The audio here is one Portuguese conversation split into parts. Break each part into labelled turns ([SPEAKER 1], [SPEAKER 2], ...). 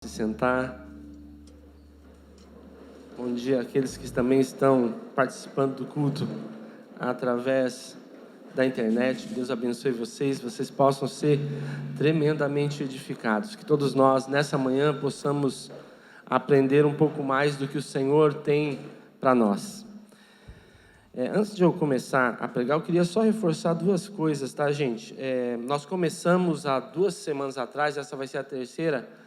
[SPEAKER 1] Se sentar. Bom dia àqueles que também estão participando do culto através da internet. Que Deus abençoe vocês possam ser tremendamente edificados. Que todos nós, nessa manhã, possamos aprender um pouco mais do que o Senhor tem para nós. Antes de eu começar a pregar, eu queria só reforçar duas coisas, tá, gente? Nós começamos há 2 semanas atrás, essa vai ser a terceira.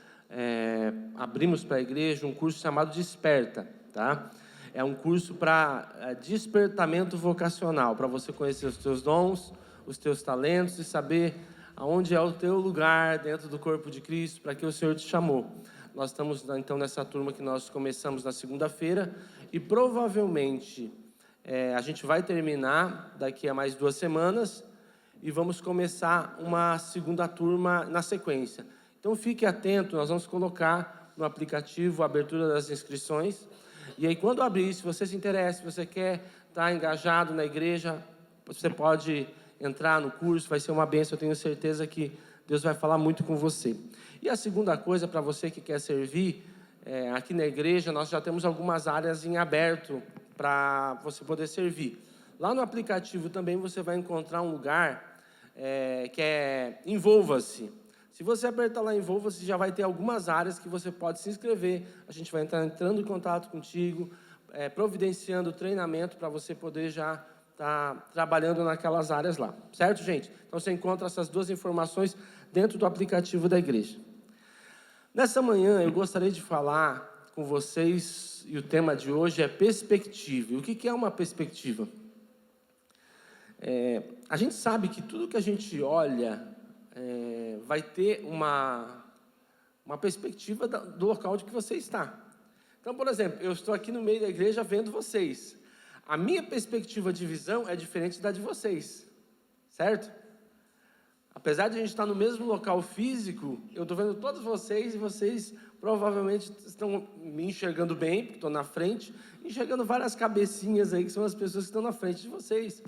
[SPEAKER 1] Abrimos para a igreja um curso chamado Desperta, tá? É um curso para despertamento vocacional, para você conhecer os teus dons, os teus talentos e saber aonde é o teu lugar dentro do corpo de Cristo, para que o Senhor te chamou. Nós estamos, então, nessa turma que nós começamos na segunda-feira e provavelmente a gente vai terminar daqui a mais 2 semanas e vamos começar uma segunda turma na sequência. Então, fique atento, nós vamos colocar no aplicativo a abertura das inscrições. E aí, quando abrir, se você se interessa, se você quer estar engajado na igreja, você pode entrar no curso, vai ser uma bênção, eu tenho certeza que Deus vai falar muito com você. E a segunda coisa, para você que quer servir, aqui na igreja, nós já temos algumas áreas em aberto para você poder servir. Lá no aplicativo também você vai encontrar um lugar que é Envolva-se. Se você apertar lá em Envolva-se, já vai ter algumas áreas que você pode se inscrever. A gente vai estar entrando em contato contigo, providenciando treinamento para você poder já estar trabalhando naquelas áreas lá. Certo, gente? Então, você encontra essas 2 informações dentro do aplicativo da igreja. Nessa manhã, eu gostaria de falar com vocês, e o tema de hoje é perspectiva. E o que é uma perspectiva? A gente sabe que tudo que a gente olha vai ter uma perspectiva do local de que você está. Então, por exemplo, eu estou aqui no meio da igreja vendo vocês. A minha perspectiva de visão é diferente da de vocês, certo? Apesar de a gente estar no mesmo local físico, eu estou vendo todos vocês e vocês provavelmente estão me enxergando bem, porque estou na frente, enxergando várias cabecinhas aí, que são as pessoas que estão na frente de vocês.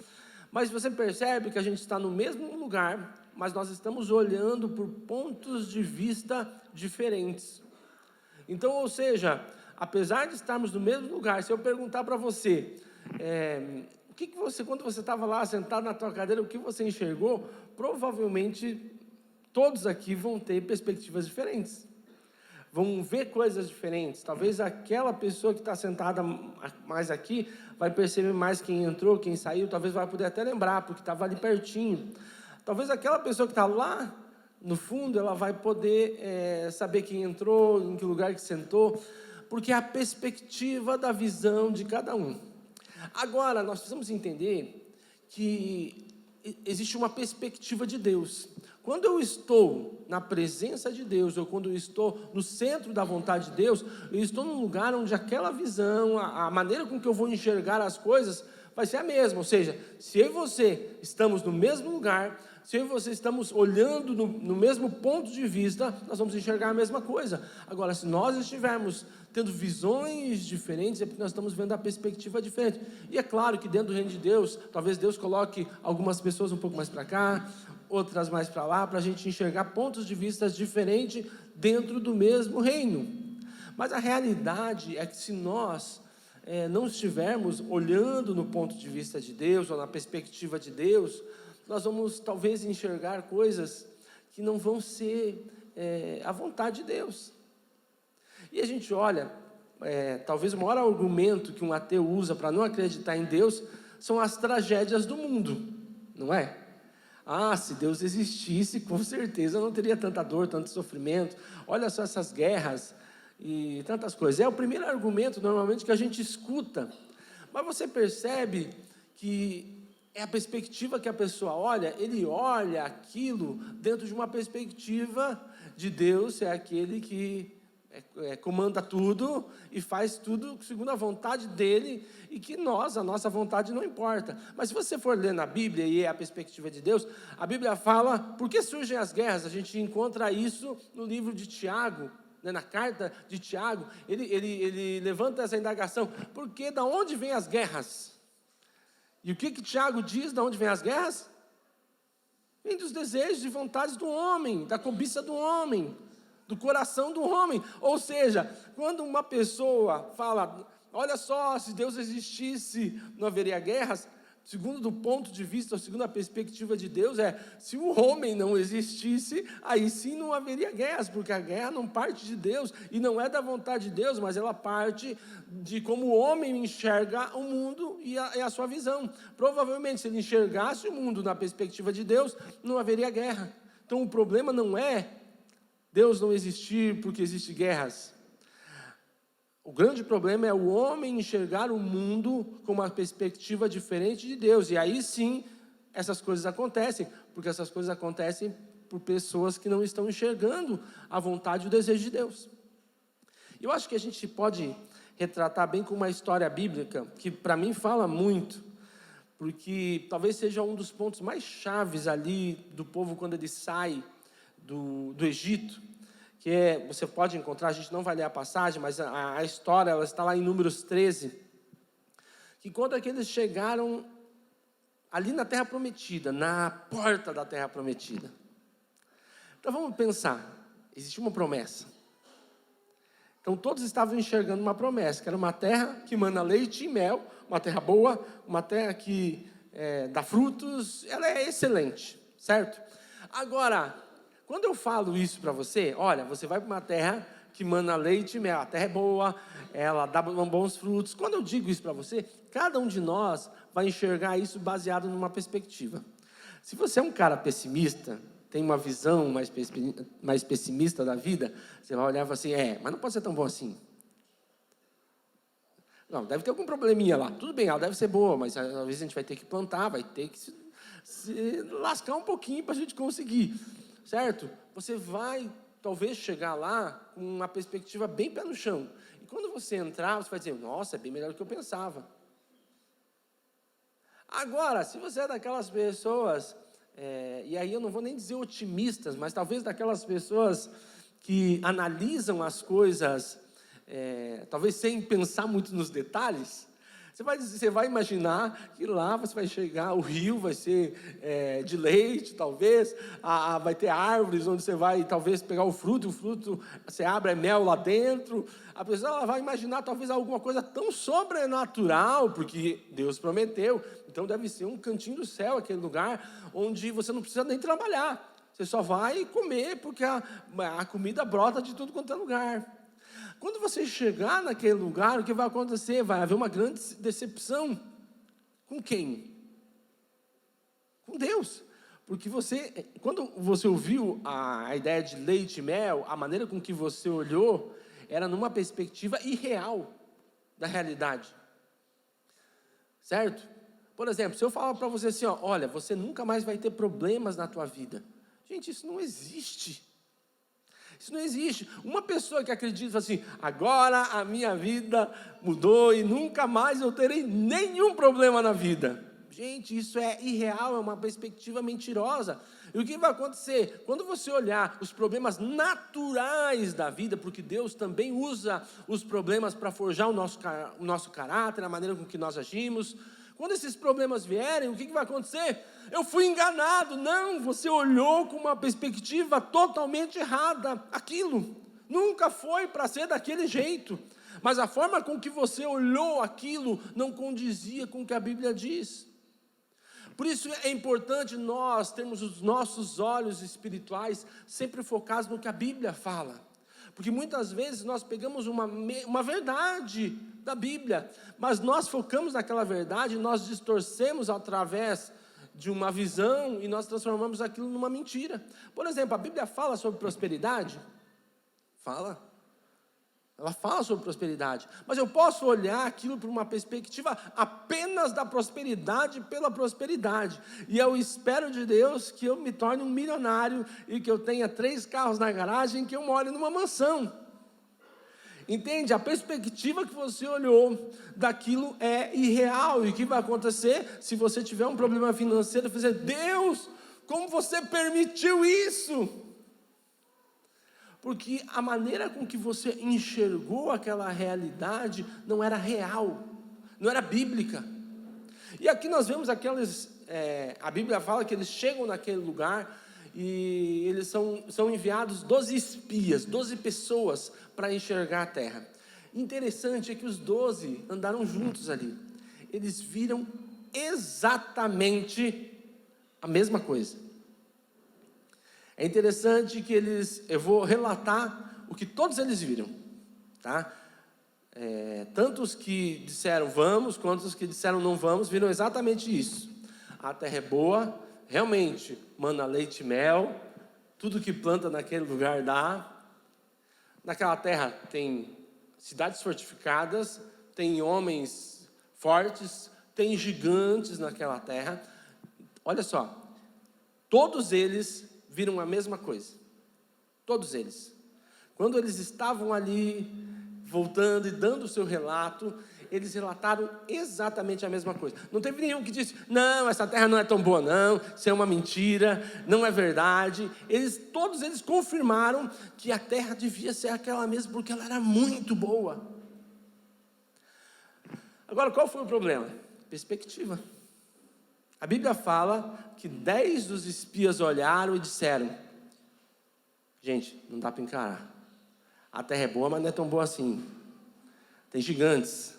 [SPEAKER 1] Mas você percebe que a gente está no mesmo lugar, mas nós estamos olhando por pontos de vista diferentes. Então, ou seja, apesar de estarmos no mesmo lugar, se eu perguntar para você, o que você, quando você estava lá sentado na tua cadeira, o que você enxergou, provavelmente todos aqui vão ter perspectivas diferentes. Vão ver coisas diferentes. Talvez aquela pessoa que está sentada mais aqui vai perceber mais quem entrou, quem saiu, talvez vai poder até lembrar, porque estava ali pertinho. Talvez aquela pessoa que está lá no fundo, ela vai poder saber quem entrou, em que lugar que sentou, porque é a perspectiva da visão de cada um. Agora, nós precisamos entender que existe uma perspectiva de Deus. Quando eu estou na presença de Deus, ou quando eu estou no centro da vontade de Deus, eu estou num lugar onde aquela visão, a maneira com que eu vou enxergar as coisas, vai ser a mesma. Ou seja, se eu e você estamos no mesmo lugar, se eu e você estamos olhando no mesmo ponto de vista, nós vamos enxergar a mesma coisa. Agora, se nós estivermos tendo visões diferentes, é porque nós estamos vendo a perspectiva diferente. E é claro que dentro do reino de Deus, talvez Deus coloque algumas pessoas um pouco mais para cá, outras mais para lá, para a gente enxergar pontos de vista diferentes dentro do mesmo reino. Mas a realidade é que se nós não estivermos olhando no ponto de vista de Deus, ou na perspectiva de Deus, nós vamos talvez enxergar coisas que não vão ser a vontade de Deus. E a gente olha, talvez o maior argumento que um ateu usa para não acreditar em Deus são as tragédias do mundo, não é? Se Deus existisse, com certeza não teria tanta dor, tanto sofrimento. Olha só essas guerras e tantas coisas. É o primeiro argumento, normalmente, que a gente escuta. Mas você percebe que é a perspectiva que a pessoa olha, ele olha aquilo dentro de uma perspectiva de Deus, é aquele que comanda tudo e faz tudo segundo a vontade dele, e que a nossa vontade não importa. Mas se você for ler na Bíblia, e é a perspectiva de Deus, a Bíblia fala, por que surgem as guerras? A gente encontra isso no livro de Tiago, na carta de Tiago, ele levanta essa indagação, porque da onde vêm as guerras? E o que Tiago diz, de onde vêm as guerras? Vem dos desejos e vontades do homem, da cobiça do homem. do coração do homem. Ou seja, quando uma pessoa fala, olha só, se Deus existisse, não haveria guerras, segundo o ponto de vista, segundo a perspectiva de Deus, se o homem não existisse, aí sim não haveria guerras, porque a guerra não parte de Deus, e não é da vontade de Deus, mas ela parte de como o homem enxerga o mundo e a sua visão. Provavelmente, se ele enxergasse o mundo na perspectiva de Deus, não haveria guerra. Então, o problema não é Deus não existir porque existem guerras. O grande problema é o homem enxergar o mundo com uma perspectiva diferente de Deus. E aí sim, essas coisas acontecem, porque essas coisas acontecem por pessoas que não estão enxergando a vontade e o desejo de Deus. Eu acho que a gente pode retratar bem com uma história bíblica, que para mim fala muito, porque talvez seja um dos pontos mais chaves ali do povo quando ele sai do Egito, que você pode encontrar, a gente não vai ler a passagem, mas a história, ela está lá em Números 13, que quando eles chegaram ali na Terra Prometida, na porta da Terra Prometida. Então vamos pensar, existia uma promessa. Então todos estavam enxergando uma promessa, que era uma terra que mana leite e mel, uma terra boa, uma terra que dá frutos, ela é excelente, certo? Agora, quando eu falo isso para você, olha, você vai para uma terra que mana leite e mel, a terra é boa, ela dá bons frutos. Quando eu digo isso para você, cada um de nós vai enxergar isso baseado numa perspectiva. Se você é um cara pessimista, tem uma visão mais pessimista da vida, você vai olhar e falar assim, mas não pode ser tão bom assim. Não, deve ter algum probleminha lá. Tudo bem, ela deve ser boa, mas às vezes a gente vai ter que plantar, vai ter que se lascar um pouquinho para a gente conseguir. Certo? Você vai, talvez, chegar lá com uma perspectiva bem pé no chão. E quando você entrar, você vai dizer, nossa, é bem melhor do que eu pensava. Agora, se você é daquelas pessoas, e aí eu não vou nem dizer otimistas, mas talvez daquelas pessoas que analisam as coisas, talvez sem pensar muito nos detalhes, você vai imaginar que lá você vai chegar, o rio vai ser de leite, talvez, vai ter árvores onde você vai, talvez, pegar o fruto você abre, mel lá dentro. A pessoa ela vai imaginar, talvez, alguma coisa tão sobrenatural, porque Deus prometeu. Então, deve ser um cantinho do céu, aquele lugar onde você não precisa nem trabalhar. Você só vai comer, porque a comida brota de tudo quanto é lugar. Quando você chegar naquele lugar, o que vai acontecer? Vai haver uma grande decepção. Com quem? Com Deus. Porque quando você ouviu a ideia de leite e mel, a maneira com que você olhou, era numa perspectiva irreal da realidade. Certo? Por exemplo, se eu falar para você assim, olha, você nunca mais vai ter problemas na tua vida. Gente, isso não existe. Isso não existe. Uma pessoa que acredita assim, agora a minha vida mudou e nunca mais eu terei nenhum problema na vida. Gente, isso é irreal, é uma perspectiva mentirosa. E o que vai acontecer? Quando você olhar os problemas naturais da vida, porque Deus também usa os problemas para forjar o nosso caráter, a maneira com que nós agimos. Quando esses problemas vierem, o que vai acontecer? Eu fui enganado. Não, você olhou com uma perspectiva totalmente errada. Aquilo nunca foi para ser daquele jeito. Mas a forma com que você olhou aquilo não condizia com o que a Bíblia diz. Por isso é importante nós termos os nossos olhos espirituais sempre focados no que a Bíblia fala. Porque muitas vezes nós pegamos uma verdade da Bíblia, mas nós focamos naquela verdade, nós distorcemos através de uma visão e nós transformamos aquilo numa mentira. Por exemplo, a Bíblia fala sobre prosperidade? Fala. Ela fala sobre prosperidade, mas eu posso olhar aquilo por uma perspectiva apenas da prosperidade pela prosperidade, e eu espero de Deus que eu me torne um milionário, e que eu tenha 3 carros na garagem, que eu more numa mansão. Entende? A perspectiva que você olhou daquilo é irreal, e o que vai acontecer se você tiver um problema financeiro, você dizer, Deus, como você permitiu isso? Porque a maneira com que você enxergou aquela realidade não era real, não era bíblica. E aqui nós vemos a Bíblia fala que eles chegam naquele lugar e eles são enviados 12 espias, 12 pessoas para enxergar a terra. Interessante é que os 12 andaram juntos ali, eles viram exatamente a mesma coisa. É interessante que eu vou relatar o que todos eles viram, tá? Tanto os que disseram vamos, quanto os que disseram não vamos, viram exatamente isso. A terra é boa, realmente, mana leite e mel, tudo que planta naquele lugar dá. Naquela terra tem cidades fortificadas, tem homens fortes, tem gigantes naquela terra. Olha só, todos eles viram a mesma coisa, todos eles. Quando eles estavam ali, voltando e dando o seu relato, eles relataram exatamente a mesma coisa. Não teve nenhum que disse, não, essa terra não é tão boa não, isso é uma mentira, não é verdade. Todos eles confirmaram que a terra devia ser aquela mesma, porque ela era muito boa. Agora, qual foi o problema? Perspectiva. A Bíblia fala que 10 dos espias olharam e disseram, gente, não dá para encarar. A terra é boa, mas não é tão boa assim. Tem gigantes.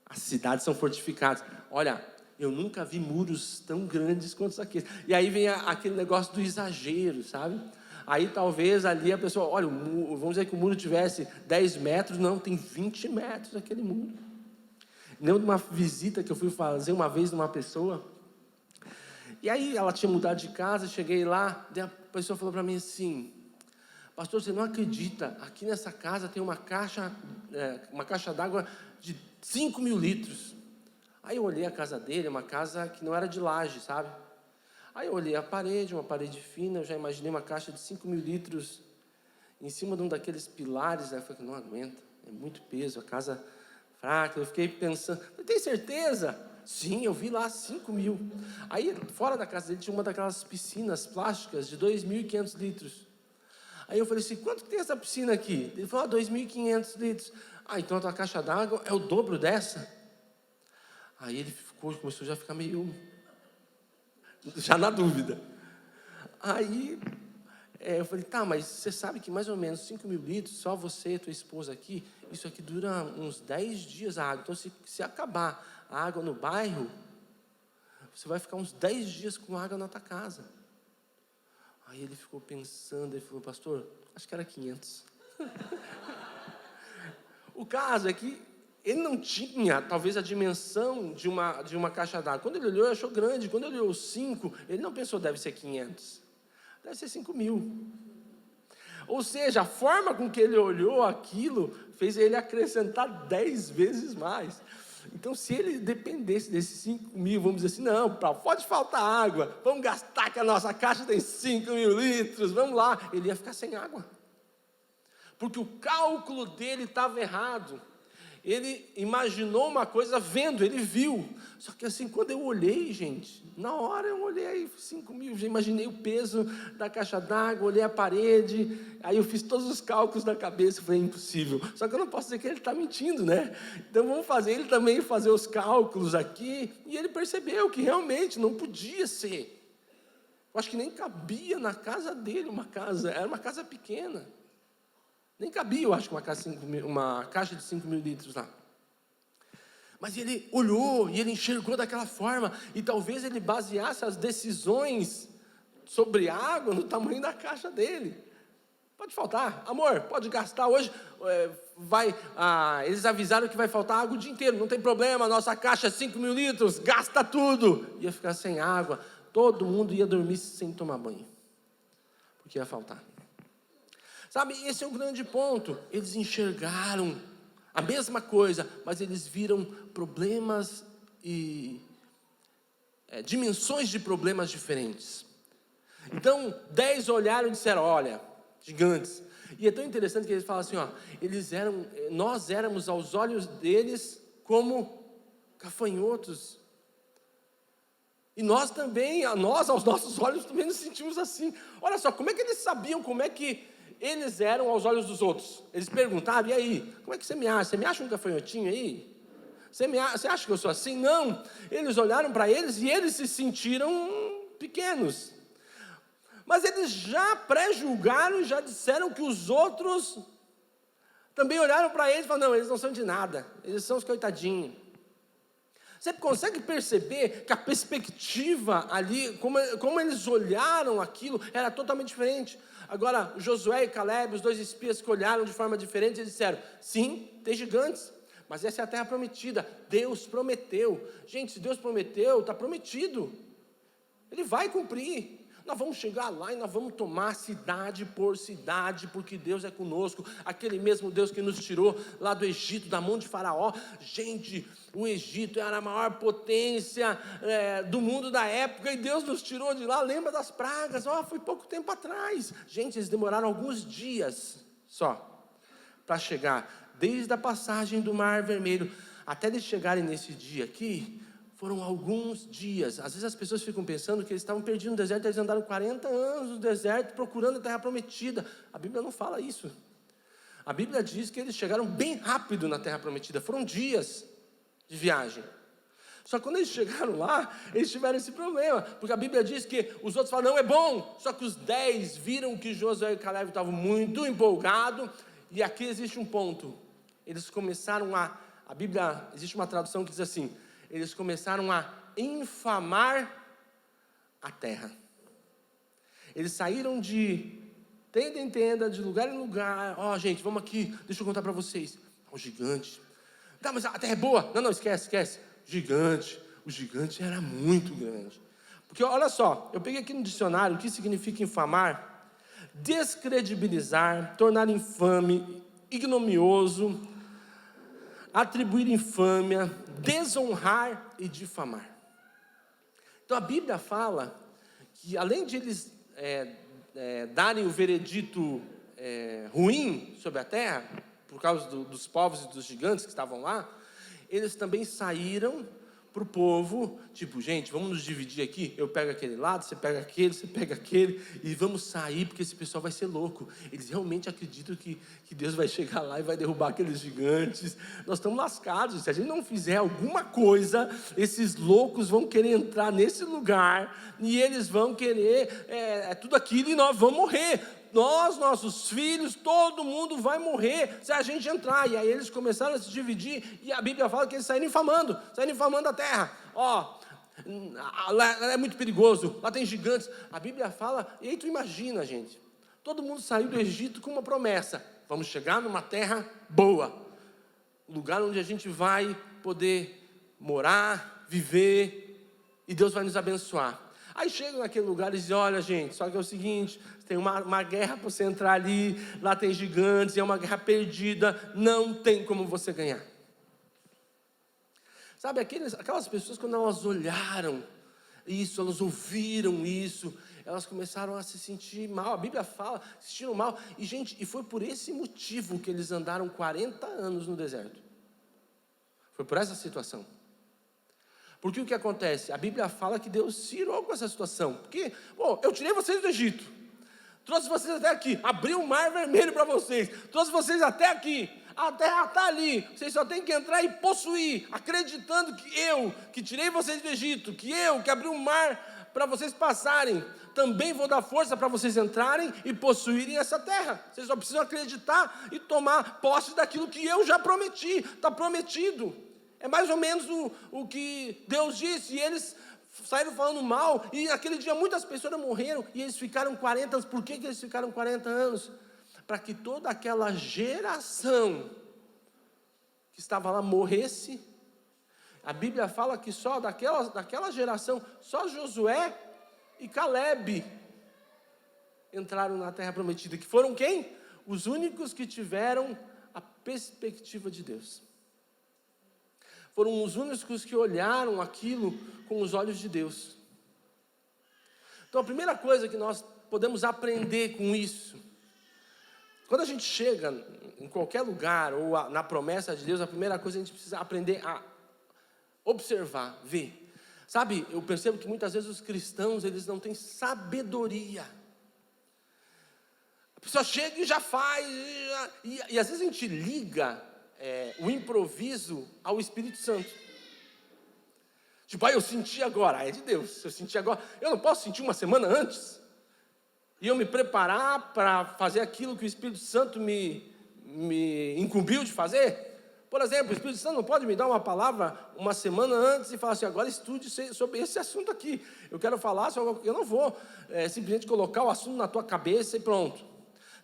[SPEAKER 1] As cidades são fortificadas. Olha, eu nunca vi muros tão grandes quanto isso aqui. E aí vem aquele negócio do exagero, sabe? Aí talvez ali a pessoa, olha, vamos dizer que o muro tivesse 10 metros, não, tem 20 metros aquele muro. Lembro de uma visita que eu fui fazer uma vez numa pessoa, e aí ela tinha mudado de casa, cheguei lá, daí a pessoa falou para mim assim, pastor, você não acredita, aqui nessa casa tem uma caixa d'água de 5.000 litros. Aí eu olhei a casa dele, uma casa que não era de laje, sabe? Aí eu olhei a parede, uma parede fina, eu já imaginei uma caixa de 5.000 litros em cima de um daqueles pilares, né? Eu falei, não aguenta, é muito peso, a casa fraca. Eu fiquei pensando, tem certeza? Sim, eu vi lá 5.000. Aí fora da casa dele tinha uma daquelas piscinas plásticas de 2.500 litros. Aí eu falei assim, quanto que tem essa piscina aqui? Ele falou, 2.500 litros. Então a tua caixa d'água é o dobro dessa? Aí ele começou já a ficar meio, já na dúvida. Aí eu falei, tá, mas você sabe que mais ou menos 5.000 litros, só você e tua esposa aqui, isso aqui dura uns 10 dias a água. Então se acabar a água no bairro, você vai ficar uns 10 dias com água na tua casa. Aí ele ficou pensando, ele falou, pastor, acho que era 500. O caso é que ele não tinha, talvez, a dimensão de uma caixa d'água. Quando ele olhou, ele achou grande. Quando ele olhou 5, ele não pensou, deve ser 500. Deve ser 5.000. Ou seja, a forma com que ele olhou aquilo, fez ele acrescentar 10 vezes mais. Então, se ele dependesse desses 5.000, vamos dizer assim, não, pode faltar água, vamos gastar que a nossa caixa tem 5.000 litros, vamos lá. Ele ia ficar sem água. Porque o cálculo dele estava errado. Ele imaginou uma coisa vendo, ele viu. Só que assim, quando eu olhei, gente, na hora eu olhei aí 5.000, já imaginei o peso da caixa d'água, olhei a parede, aí eu fiz todos os cálculos da cabeça, falei, impossível. Só que eu não posso dizer que ele está mentindo, né? Então vamos fazer ele também fazer os cálculos aqui, e ele percebeu que realmente não podia ser. Eu acho que nem cabia na casa dele era uma casa pequena. Nem cabia, eu acho, uma caixa de 5.000 litros lá. Mas ele olhou e ele enxergou daquela forma. E talvez ele baseasse as decisões sobre água no tamanho da caixa dele. Pode faltar, amor, pode gastar hoje. Eles avisaram que vai faltar água o dia inteiro. Não tem problema, nossa caixa é 5.000 litros, gasta tudo. Ia ficar sem água. Todo mundo ia dormir sem tomar banho. Porque ia faltar. Sabe, esse é o grande ponto. Eles enxergaram a mesma coisa, mas eles viram problemas e dimensões de problemas diferentes. Então, 10 olharam e disseram, olha, gigantes. E é tão interessante que eles falam assim, nós éramos aos olhos deles como gafanhotos. E nós também, aos nossos olhos também nos sentimos assim. Olha só, como é que eles sabiam, como é que eles eram aos olhos dos outros? Eles perguntaram, e aí, como é que você me acha? Você me acha um gafanhotinho aí? Você acha que eu sou assim? Não, eles olharam para eles e eles se sentiram pequenos. Mas eles já pré-julgaram e já disseram que os outros também olharam para eles e falaram, não, eles não são de nada, eles são os coitadinhos. Você consegue perceber que a perspectiva ali, como eles olharam aquilo, era totalmente diferente. Agora, Josué e Caleb, os dois espias que olharam de forma diferente, eles disseram, sim, tem gigantes, mas essa é a terra prometida, Deus prometeu. Gente, se Deus prometeu, está prometido, Ele vai cumprir. Nós vamos chegar lá e nós vamos tomar cidade por cidade, porque Deus é conosco, aquele mesmo Deus que nos tirou lá do Egito, da mão de Faraó. Gente, o Egito era a maior potência do mundo da época, e Deus nos tirou de lá, lembra das pragas, foi pouco tempo atrás. Gente, eles demoraram alguns dias só, para chegar, desde a passagem do Mar Vermelho, até eles chegarem nesse dia aqui, foram alguns dias. Às vezes as pessoas ficam pensando que eles estavam perdidos no deserto, eles andaram 40 anos no deserto, procurando a terra prometida. A Bíblia não fala isso. A Bíblia diz que eles chegaram bem rápido na terra prometida, foram dias de viagem. Só que quando eles chegaram lá, eles tiveram esse problema, porque a Bíblia diz que os outros falam, não, é bom. Só que os 10 viram que Josué e Caleb estavam muito empolgados, e aqui existe um ponto. Eles começaram a Bíblia, existe uma tradução que diz assim, eles começaram a infamar a terra. Eles saíram de tenda em tenda, de lugar em lugar. Gente, vamos aqui, deixa eu contar para vocês. O gigante. Não, mas a terra é boa. Não, esquece. O gigante era muito grande. Porque olha só, eu peguei aqui no dicionário o que significa infamar: descredibilizar, tornar infame, ignominioso, atribuir infâmia, desonrar e difamar. Então a Bíblia fala que além de eles darem o veredito ruim sobre a terra, por causa dos povos e dos gigantes que estavam lá, eles também saíram para o povo, tipo, gente, vamos nos dividir aqui, eu pego aquele lado, você pega aquele, e vamos sair, porque esse pessoal vai ser louco. Eles realmente acreditam que Deus vai chegar lá e vai derrubar aqueles gigantes. Nós estamos lascados, se a gente não fizer alguma coisa, esses loucos vão querer entrar nesse lugar, e eles vão querer tudo aquilo, e nós vamos morrer. Nós, nossos filhos, todo mundo vai morrer se a gente entrar. E aí eles começaram a se dividir, e a Bíblia fala que eles saíram infamando a terra. Lá é muito perigoso, lá tem gigantes. A Bíblia fala, e aí tu imagina, gente, todo mundo saiu do Egito com uma promessa: vamos chegar numa terra boa, lugar onde a gente vai poder morar, viver, e Deus vai nos abençoar. Aí chegam naquele lugar e dizem, olha gente, só que é o seguinte, tem uma guerra para você entrar ali, lá tem gigantes, é uma guerra perdida, não tem como você ganhar. Sabe, aquelas pessoas, quando elas olharam isso, elas ouviram isso, elas começaram a se sentir mal. A Bíblia fala, se sentiram mal, e gente, e foi por esse motivo que eles andaram 40 anos no deserto. Foi por essa situação. Porque o que acontece? A Bíblia fala que Deus se irou com essa situação. Porque, eu tirei vocês do Egito, trouxe vocês até aqui, abri o Mar Vermelho para vocês, trouxe vocês até aqui, a terra está ali, vocês só têm que entrar e possuir, acreditando que eu, que tirei vocês do Egito, que eu, que abri o mar para vocês passarem, também vou dar força para vocês entrarem e possuírem essa terra. Vocês só precisam acreditar e tomar posse daquilo que eu já prometi, está prometido. É mais ou menos o que Deus disse, e eles saíram falando mal, e naquele dia muitas pessoas morreram, e eles ficaram 40 anos. Por que eles ficaram 40 anos? Para que toda aquela geração que estava lá morresse. A Bíblia fala que só daquela geração, só Josué e Caleb entraram na terra prometida, que foram quem? Os únicos que tiveram a perspectiva de Deus. Foram os únicos que olharam aquilo com os olhos de Deus. Então a primeira coisa que nós podemos aprender com isso, quando a gente chega em qualquer lugar ou na promessa de Deus, a primeira coisa a gente precisa aprender a observar, ver. Sabe, eu percebo que muitas vezes os cristãos, eles não têm sabedoria. A pessoa chega e já faz, e às vezes a gente liga o improviso ao Espírito Santo. Tipo, eu senti agora, é de Deus. Se eu senti agora, eu não posso sentir uma semana antes. e eu me preparar para fazer aquilo que o Espírito Santo me incumbiu de fazer? Por exemplo, o Espírito Santo não pode me dar uma palavra uma semana antes e falar assim, agora estude sobre esse assunto aqui. Eu quero falar sobre... Eu não vou simplesmente colocar o assunto na tua cabeça e pronto.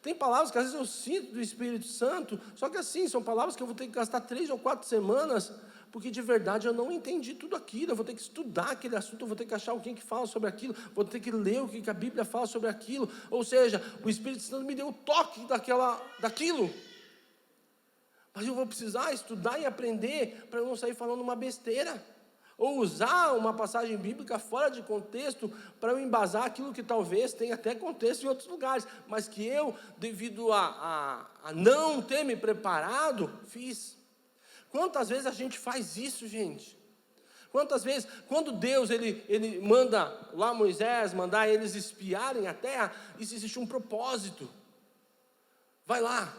[SPEAKER 1] Tem palavras que às vezes eu sinto do Espírito Santo, só que assim, são palavras que eu vou ter que gastar 3 ou 4 semanas, porque de verdade eu não entendi tudo aquilo, eu vou ter que estudar aquele assunto, eu vou ter que achar alguém que fala sobre aquilo, vou ter que ler o que a Bíblia fala sobre aquilo. Ou seja, o Espírito Santo me deu o toque daquilo. Mas eu vou precisar estudar e aprender para eu não sair falando uma besteira. Ou usar uma passagem bíblica fora de contexto para eu embasar aquilo que talvez tenha até contexto em outros lugares. Mas que eu, devido a não ter me preparado, fiz. Quantas vezes a gente faz isso, gente? Quantas vezes, quando Deus ele manda lá Moisés, mandar eles espiarem a terra, isso existe um propósito. Vai lá.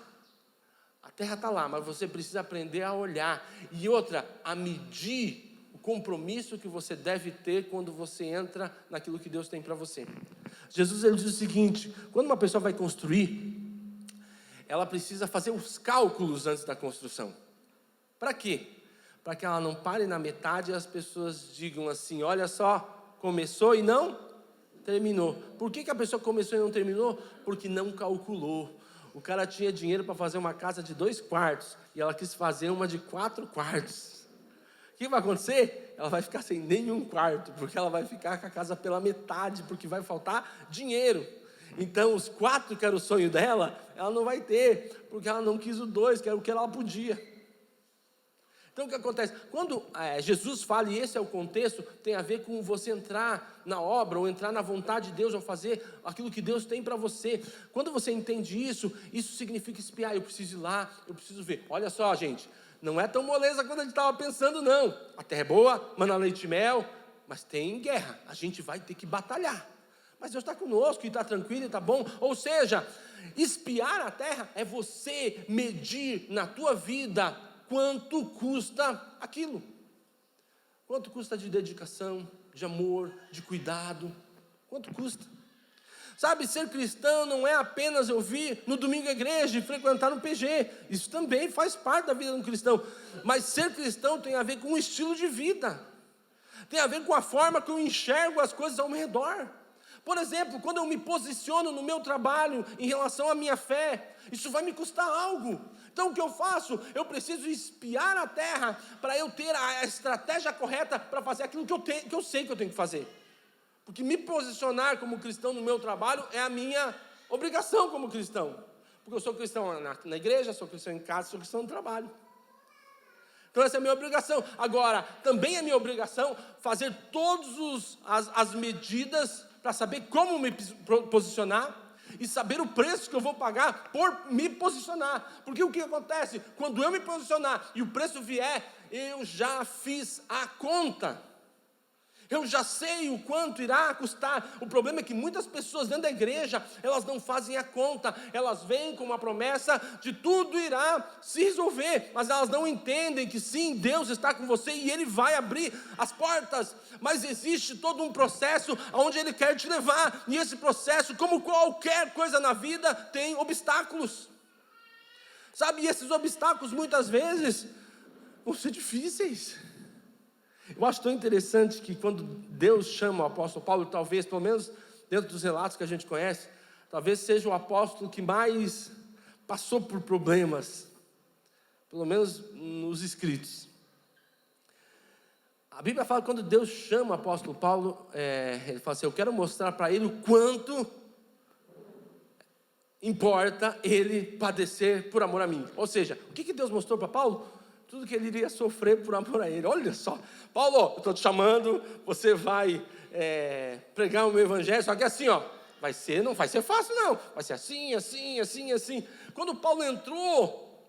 [SPEAKER 1] A terra está lá, mas você precisa aprender a olhar. E outra, a medir o compromisso que você deve ter quando você entra naquilo que Deus tem para você. Jesus ele diz o seguinte, quando uma pessoa vai construir, ela precisa fazer os cálculos antes da construção. Para quê? Para que ela não pare na metade e as pessoas digam assim, olha só, começou e não terminou. Por que a pessoa começou e não terminou? Porque não calculou. O cara tinha dinheiro para fazer uma casa de 2 quartos e ela quis fazer uma de 4 quartos. O que vai acontecer? Ela vai ficar sem nenhum quarto, porque ela vai ficar com a casa pela metade, porque vai faltar dinheiro. Então, os 4 que era o sonho dela, ela não vai ter, porque ela não quis o 2, que era o que ela podia. Então o que acontece? Quando Jesus fala, e esse é o contexto, tem a ver com você entrar na obra, ou entrar na vontade de Deus, ou fazer aquilo que Deus tem para você. Quando você entende isso, isso significa espiar, eu preciso ir lá, eu preciso ver. Olha só, gente, não é tão moleza quando a gente estava pensando, não. A terra é boa, mana leite e mel, mas tem guerra, a gente vai ter que batalhar. Mas Deus está conosco, e está tranquilo, e está bom. Ou seja, espiar a terra é você medir na tua vida quanto custa aquilo. Quanto custa de dedicação, de amor, de cuidado. Quanto custa? Sabe, ser cristão não é apenas eu vir no domingo à igreja e frequentar um PG. Isso também faz parte da vida de um cristão. Mas ser cristão tem a ver com o estilo de vida. Tem a ver com a forma que eu enxergo as coisas ao meu redor. Por exemplo, quando eu me posiciono no meu trabalho em relação à minha fé, isso vai me custar algo. Então o que eu faço? Eu preciso espiar a terra para eu ter a estratégia correta para fazer aquilo que eu sei que eu tenho que fazer. Porque me posicionar como cristão no meu trabalho é a minha obrigação como cristão. Porque eu sou cristão na igreja, sou cristão em casa, sou cristão no trabalho. Então essa é a minha obrigação. Agora, também é minha obrigação fazer todas as medidas para saber como me posicionar e saber o preço que eu vou pagar por me posicionar. Porque o que acontece? Quando eu me posicionar e o preço vier, eu já fiz a conta. Eu já sei o quanto irá custar. O problema é que muitas pessoas dentro da igreja, elas não fazem a conta. Elas vêm com uma promessa de tudo irá se resolver, mas elas não entendem que sim, Deus está com você e Ele vai abrir as portas. Mas existe todo um processo onde Ele quer te levar. E esse processo, como qualquer coisa na vida, tem obstáculos. Sabe, e esses obstáculos muitas vezes vão ser difíceis. Eu acho tão interessante que quando Deus chama o apóstolo Paulo, talvez, pelo menos dentro dos relatos que a gente conhece, talvez seja o apóstolo que mais passou por problemas, pelo menos nos escritos. A Bíblia fala que quando Deus chama o apóstolo Paulo, ele fala assim, eu quero mostrar para ele o quanto importa ele padecer por amor a mim. Ou seja, o que Deus mostrou para Paulo? Tudo que ele iria sofrer por amor a ele. Olha só, Paulo, eu estou te chamando, você vai pregar o meu evangelho, só que assim, ó, não vai ser fácil não, vai ser assim, assim. Quando Paulo entrou,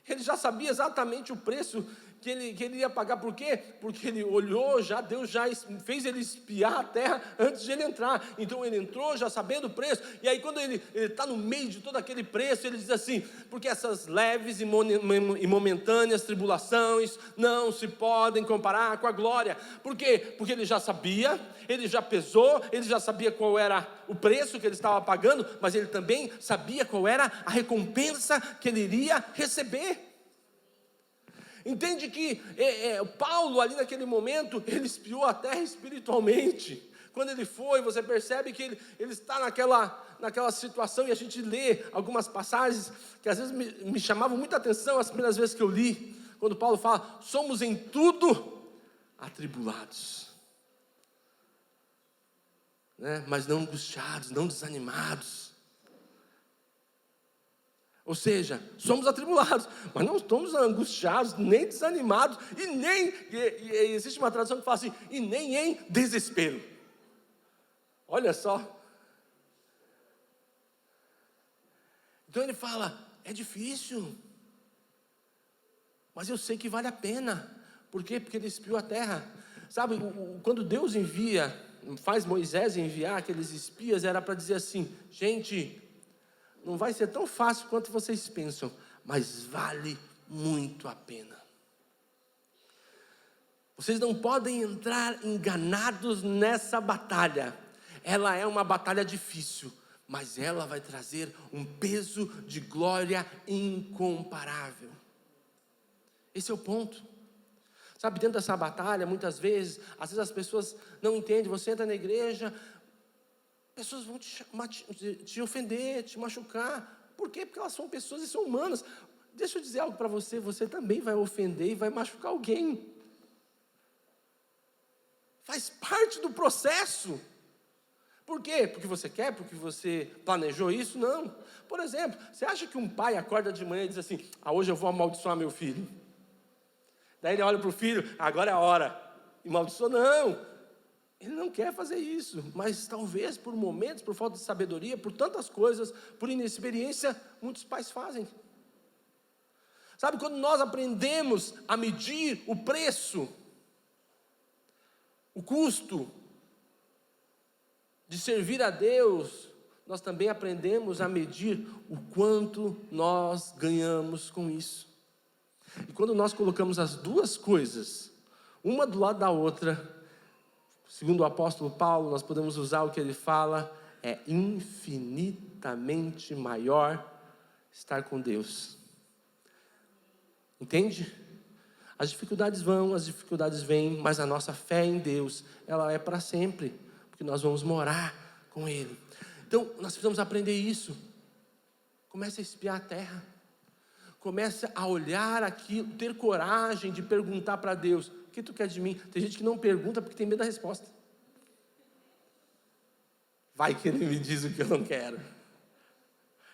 [SPEAKER 1] ele já sabia exatamente o preço que ele ia pagar. Por quê? Porque ele olhou, Deus já fez ele espiar a terra antes de ele entrar. Então ele entrou já sabendo o preço, e aí quando ele está no meio de todo aquele preço, ele diz assim: porque essas leves e momentâneas tribulações não se podem comparar com a glória. Por quê? Porque ele já sabia, ele já pesou, ele já sabia qual era o preço que ele estava pagando, mas ele também sabia qual era a recompensa que ele iria receber. Entende que Paulo ali naquele momento, ele espiou a terra espiritualmente. Quando ele foi, você percebe que ele está naquela situação, e a gente lê algumas passagens que às vezes me chamavam muita atenção as primeiras vezes que eu li, quando Paulo fala: somos em tudo atribulados, né? Mas não angustiados, não desanimados. Ou seja, somos atribulados, mas não estamos angustiados, nem desanimados, e existe uma tradução que fala assim: e nem em desespero. Olha só. Então ele fala: é difícil, mas eu sei que vale a pena. Por quê? Porque ele espiou a terra. Sabe, quando Deus faz Moisés enviar aqueles espias, era para dizer assim: gente, não vai ser tão fácil quanto vocês pensam, mas vale muito a pena. Vocês não podem entrar enganados nessa batalha. Ela é uma batalha difícil, mas ela vai trazer um peso de glória incomparável. Esse é o ponto. Sabe, dentro dessa batalha, muitas vezes, às vezes as pessoas não entendem. Você entra na igreja, pessoas vão te ofender, te machucar. Por quê? Porque elas são pessoas e são humanas. Deixa eu dizer algo para você: você também vai ofender e vai machucar alguém. Faz parte do processo. Por quê? Porque você quer? Porque você planejou isso? Não. Por exemplo, você acha que um pai acorda de manhã e diz assim: hoje eu vou amaldiçoar meu filho? Daí ele olha para o filho: agora é a hora, e amaldiçoa? Não. Ele não quer fazer isso, mas talvez por momentos, por falta de sabedoria, por tantas coisas, por inexperiência, muitos pais fazem. Sabe, quando nós aprendemos a medir o preço, o custo de servir a Deus, nós também aprendemos a medir o quanto nós ganhamos com isso. E quando nós colocamos as duas coisas, uma do lado da outra, segundo o apóstolo Paulo, nós podemos usar o que ele fala: é infinitamente maior estar com Deus. Entende? As dificuldades vão, as dificuldades vêm, mas a nossa fé em Deus, ela é para sempre, porque nós vamos morar com Ele. Então, nós precisamos aprender isso. Comece a espiar a terra. Comece a olhar aquilo, ter coragem de perguntar para Deus: o que tu quer de mim? Tem gente que não pergunta porque tem medo da resposta. Vai que ele me diz o que eu não quero.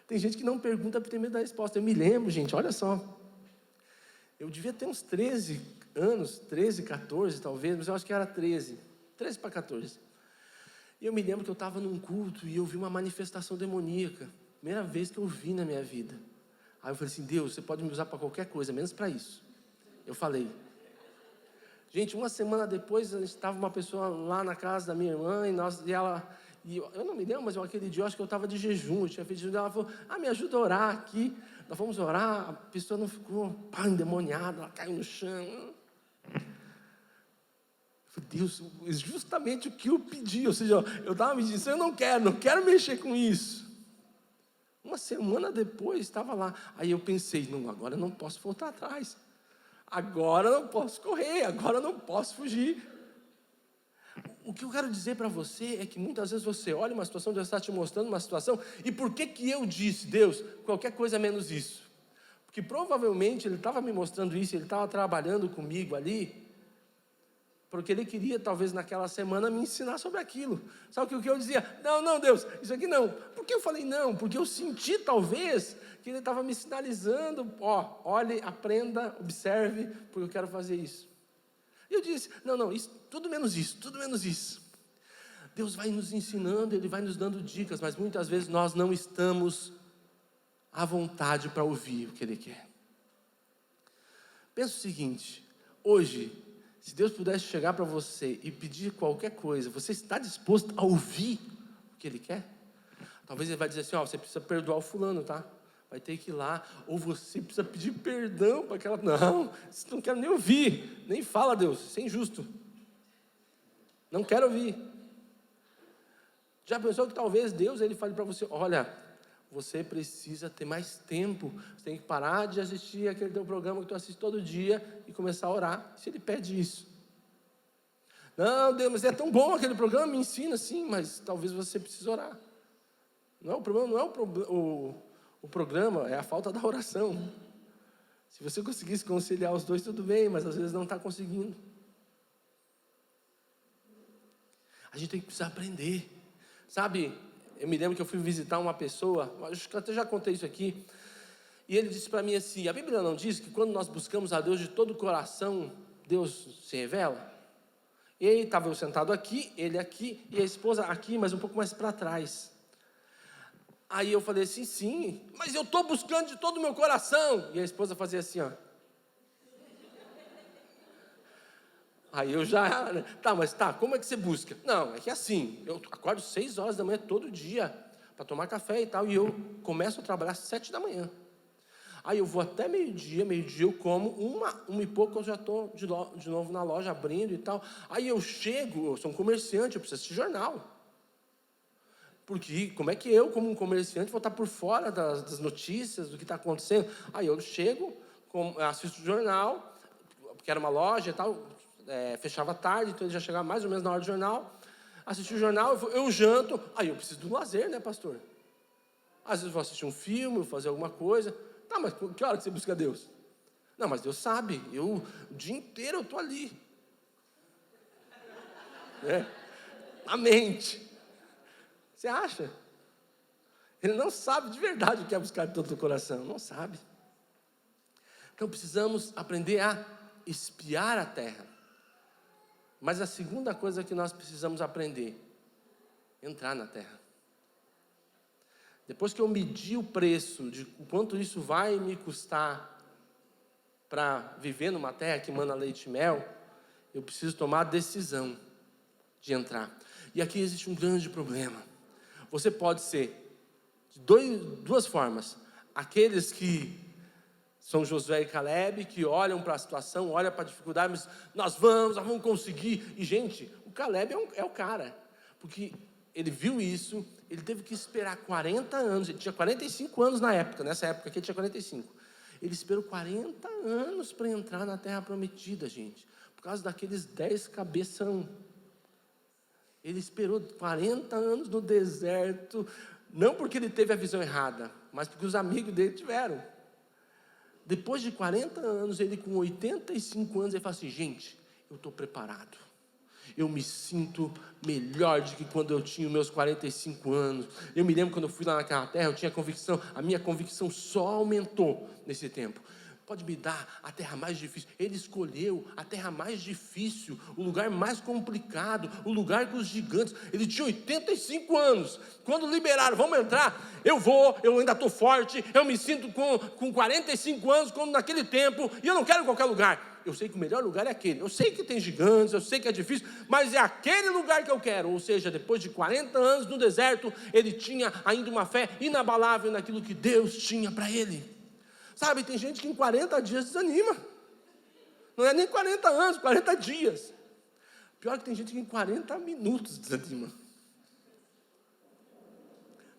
[SPEAKER 1] Tem gente que não pergunta porque tem medo da resposta. Eu me lembro, gente, olha só. Eu devia ter uns 13 anos, 13, 14 talvez, mas eu acho que era 13 para 14. E eu me lembro que eu estava num culto e eu vi uma manifestação demoníaca. Primeira vez que eu vi na minha vida. Aí eu falei assim: Deus, você pode me usar para qualquer coisa, menos para isso. Eu falei. Gente, uma semana depois, estava uma pessoa lá na casa da minha irmã, e eu não me lembro, mas aquele dia eu acho que eu estava de jejum, eu tinha feito jejum, ela falou: me ajuda a orar aqui. Nós vamos orar, a pessoa não ficou endemoniada, ela caiu no chão. Eu falei: Deus, justamente o que eu pedi, ou seja, eu estava me dizendo: eu não quero mexer com isso. Uma semana depois, estava lá. Aí eu pensei: não, agora eu não posso voltar atrás. Agora eu não posso correr, agora eu não posso fugir. O que eu quero dizer para você é que muitas vezes você olha uma situação, Deus está te mostrando uma situação, e por que eu disse: Deus, qualquer coisa menos isso? Porque provavelmente Ele estava me mostrando isso, Ele estava trabalhando comigo ali, porque Ele queria talvez naquela semana me ensinar sobre aquilo. Sabe o que eu dizia? Não, Deus, isso aqui não. Por que eu falei não? Porque eu senti talvez que Ele estava me sinalizando: olhe, aprenda, observe, porque eu quero fazer isso. E eu disse: não, isso, tudo menos isso, tudo menos isso. Deus vai nos ensinando, Ele vai nos dando dicas, mas muitas vezes nós não estamos à vontade para ouvir o que Ele quer. Pensa o seguinte: Hoje, se Deus pudesse chegar para você e pedir qualquer coisa, você está disposto a ouvir o que Ele quer? Talvez Ele vai dizer assim, você precisa perdoar o fulano, tá? Vai ter que ir lá, ou você precisa pedir perdão para aquela... Não, você não quer nem ouvir, nem fala, Deus, isso é injusto. Não quero ouvir. Já pensou que talvez Deus Ele fale para você, olha, você precisa ter mais tempo, você tem que parar de assistir aquele teu programa que tu assiste todo dia e começar a orar, se Ele pede isso. Não, Deus, mas é tão bom aquele programa, me ensina, sim, mas talvez você precise orar. Não, o problema não é o programa, é a falta da oração. Se você conseguisse conciliar os dois, tudo bem, mas às vezes não está conseguindo. A gente tem que precisar aprender. Sabe, eu me lembro que eu fui visitar uma pessoa, acho que eu até já contei isso aqui, e ele disse para mim assim, a Bíblia não diz que quando nós buscamos a Deus de todo o coração, Deus se revela? E aí estava eu sentado aqui, ele aqui, e a esposa aqui, mas um pouco mais para trás. Aí eu falei assim, sim, mas eu estou buscando de todo o meu coração. E a esposa fazia assim, ó. Aí eu já, mas como é que você busca? Não, é que assim, eu acordo 6 horas da manhã todo dia, para tomar café e tal, e eu começo a trabalhar às 7 da manhã. Aí eu vou até meio-dia eu como, uma e pouco eu já estou de novo na loja abrindo e tal. Aí eu chego, eu sou um comerciante, eu preciso assistir jornal. Porque como é que eu, como um comerciante, vou estar por fora das notícias, do que está acontecendo? Aí eu chego, assisto o jornal, porque era uma loja e tal, fechava tarde, então ele já chegava mais ou menos na hora do jornal. Assisti o jornal, eu janto, aí eu preciso de um lazer, né, pastor? Às vezes eu vou assistir um filme, vou fazer alguma coisa. Tá, mas que hora que você busca Deus? Não, mas Deus sabe, o dia inteiro eu estou ali. A mente. Você acha? Ele não sabe de verdade o que é buscar de todo o coração, não sabe. Então precisamos aprender a espiar a terra. Mas a segunda coisa que nós precisamos aprender, entrar na terra. Depois que eu medir o preço de quanto isso vai me custar para viver numa terra que manda leite e mel, eu preciso tomar a decisão de entrar. E aqui existe um grande problema. Você pode ser de duas formas. Aqueles que são Josué e Caleb, que olham para a situação, olham para a dificuldade, mas nós vamos conseguir. E, gente, o Caleb é o cara, porque ele viu isso, ele teve que esperar 40 anos, ele tinha 45 anos na época, nessa época aqui ele tinha 45. Ele esperou 40 anos para entrar na terra prometida, gente, por causa daqueles 10 cabeção. Ele esperou 40 anos no deserto, não porque ele teve a visão errada, mas porque os amigos dele tiveram. Depois de 40 anos, ele com 85 anos, ele fala assim, gente, eu estou preparado. Eu me sinto melhor do que quando eu tinha meus 45 anos. Eu me lembro quando eu fui lá naquela terra, eu tinha convicção, a minha convicção só aumentou nesse tempo. Pode me dar a terra mais difícil. Ele escolheu a terra mais difícil, o lugar mais complicado, o lugar com os gigantes. Ele tinha 85 anos. Quando liberaram, vamos entrar? Eu ainda estou forte, eu me sinto com 45 anos, como naquele tempo, e eu não quero qualquer lugar. Eu sei que o melhor lugar é aquele. Eu sei que tem gigantes, eu sei que é difícil, mas é aquele lugar que eu quero. Ou seja, depois de 40 anos no deserto, ele tinha ainda uma fé inabalável naquilo que Deus tinha para ele. Sabe, tem gente que em 40 dias desanima. Não é nem 40 anos, 40 dias. Pior que tem gente que em 40 minutos desanima.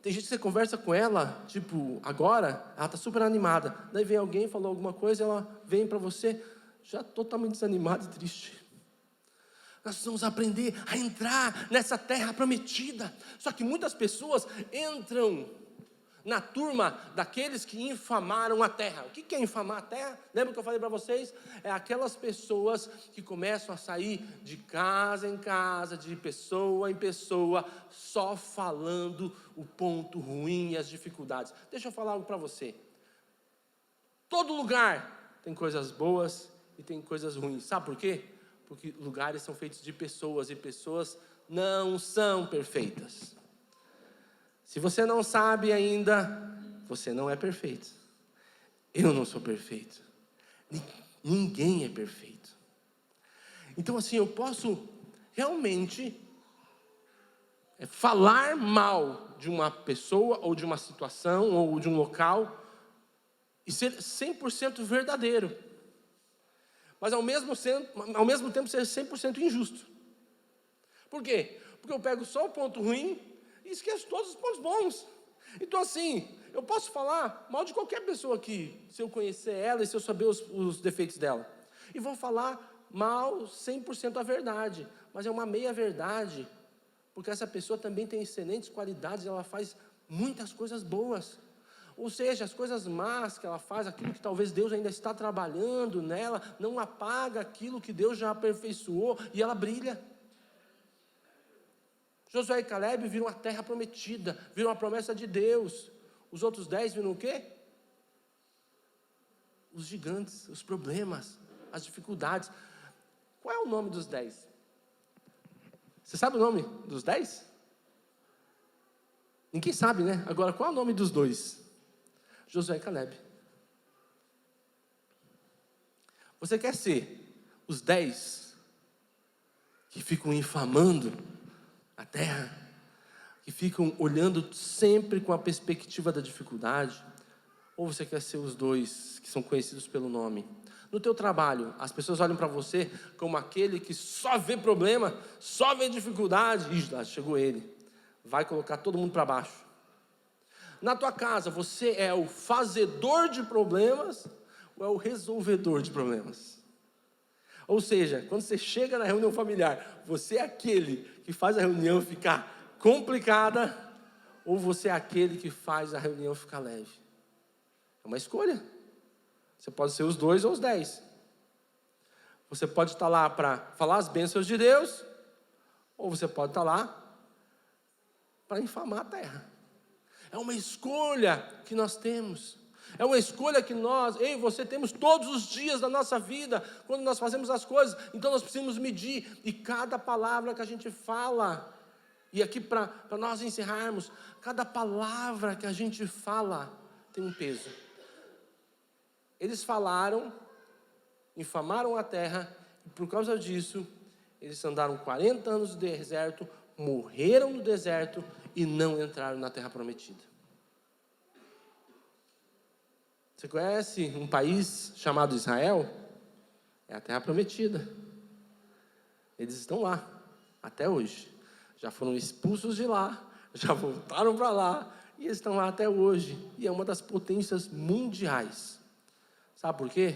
[SPEAKER 1] Tem gente que você conversa com ela, tipo, agora, ela está super animada. Daí vem alguém, falou alguma coisa, ela vem para você, já totalmente desanimada e triste. Nós precisamos aprender a entrar nessa terra prometida. Só que muitas pessoas entram na turma daqueles que infamaram a terra. O que é infamar a terra? Lembra que eu falei para vocês? É aquelas pessoas que começam a sair de casa em casa, de pessoa em pessoa, só falando o ponto ruim e as dificuldades. Deixa eu falar algo para você. Todo lugar tem coisas boas e tem coisas ruins. Sabe por quê? Porque lugares são feitos de pessoas e pessoas não são perfeitas. Se você não sabe ainda, você não é perfeito. Eu não sou perfeito. Ninguém é perfeito. Então assim, eu posso realmente falar mal de uma pessoa, ou de uma situação, ou de um local, e ser 100% verdadeiro, mas ao mesmo tempo ser 100% injusto. Por quê? Porque eu pego só o ponto ruim e esqueço todos os pontos bons. Então assim, eu posso falar mal de qualquer pessoa aqui, se eu conhecer ela e se eu saber os defeitos dela. E vou falar mal 100% a verdade, mas é uma meia verdade, porque essa pessoa também tem excelentes qualidades, ela faz muitas coisas boas. Ou seja, as coisas más que ela faz, aquilo que talvez Deus ainda está trabalhando nela, não apaga aquilo que Deus já aperfeiçoou, e ela brilha. Josué e Caleb viram a terra prometida, viram a promessa de Deus. Os outros 10 viram o quê? Os gigantes, os problemas, as dificuldades. Qual é o nome dos 10? Você sabe o nome dos 10? Ninguém sabe, né? Agora, qual é o nome dos 2? Josué e Caleb. Você quer ser os 10 que ficam infamando a terra, que ficam olhando sempre com a perspectiva da dificuldade? Ou você quer ser os 2 que são conhecidos pelo nome? No teu trabalho, as pessoas olham para você como aquele que só vê problema, só vê dificuldade. Ih, lá chegou ele, vai colocar todo mundo para baixo. Na tua casa, você é o fazedor de problemas ou é o resolvedor de problemas? Ou seja, quando você chega na reunião familiar, você é aquele que faz a reunião ficar complicada, ou você é aquele que faz a reunião ficar leve? É uma escolha. Você pode ser os 2 ou os 10. Você pode estar lá para falar as bênçãos de Deus, ou você pode estar lá para infamar a terra. É uma escolha que nós temos. É uma escolha que nós, eu e você, temos todos os dias da nossa vida, quando nós fazemos as coisas. Então nós precisamos medir, e cada palavra que a gente fala, e aqui para nós encerrarmos, cada palavra que a gente fala tem um peso. Eles falaram, infamaram a terra, e por causa disso, eles andaram 40 anos no deserto, morreram no deserto e não entraram na terra prometida. Você conhece um país chamado Israel? É a terra prometida. Eles estão lá, até hoje. Já foram expulsos de lá, já voltaram para lá, e eles estão lá até hoje. E é uma das potências mundiais. Sabe por quê?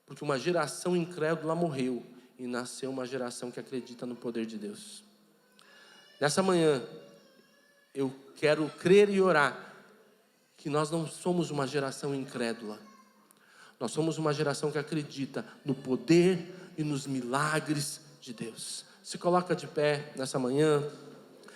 [SPEAKER 1] Porque uma geração incrédula morreu e nasceu uma geração que acredita no poder de Deus. Nessa manhã, eu quero crer e orar que nós não somos uma geração incrédula. Nós somos uma geração que acredita no poder e nos milagres de Deus. Se coloca de pé nessa manhã.